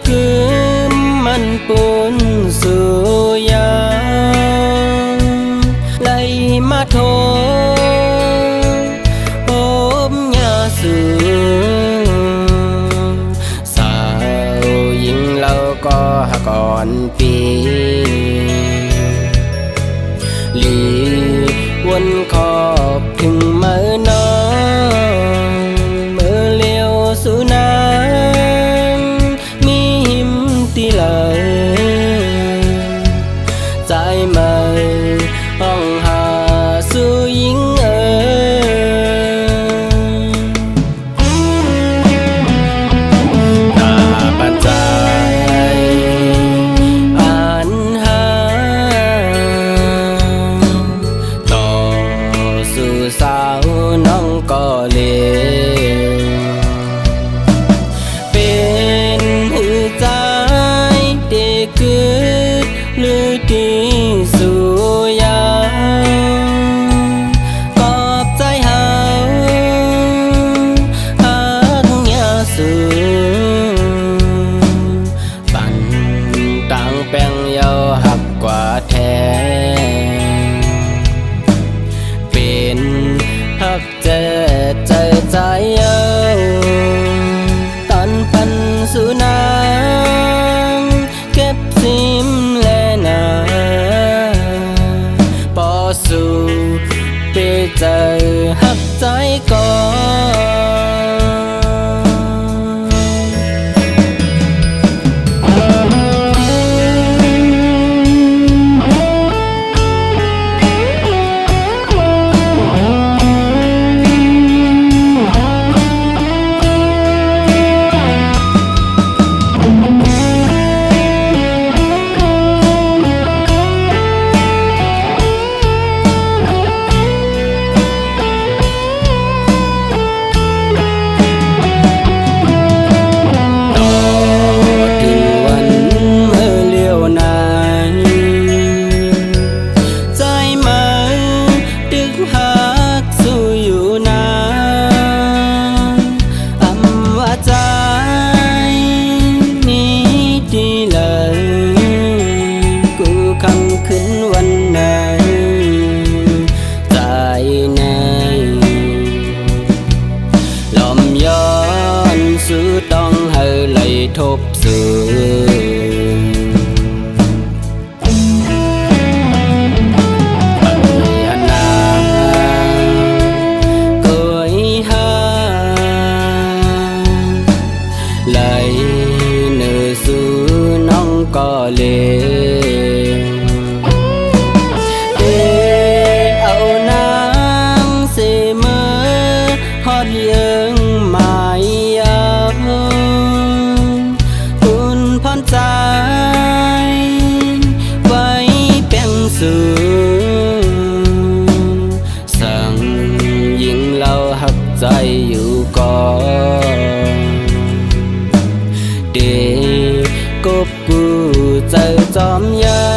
คืมมันปุนสู่ยาไล่มาโทโอบยาสูสาวยิงเราก็ก่อนปีลีวนขอบถึงเมื่อนอนเมื่อเลี้ยวสู่น้ำมีหิมตีเลยใจเมื่อห้องหาสู่ยิงตาปัจจัยอ่านหาต่อสู่สาวน้องก็เลวเป็นหือใจเด็กเกิดหรือที่สู่ยากอบใจหาหักยาสูปั่นต่างแป้งเยาหักกว่าแท้เป็นหักเจใจใจเยาตอนพันสู่น้ำเก็บซิมและนาปอสู่ไปเจอหักใจก่อนขึ้นวันไหนใจในลมย้อนสู่ต้องให้ไหลทบสู่ไหลเนื้อสู่น้องก็เลยฮอดยังหมายยามคุณพรใจไว้เปียงสูสั่งยิงเราหักใจอยู่ก่อนเด็กกบกูเจอจอมยา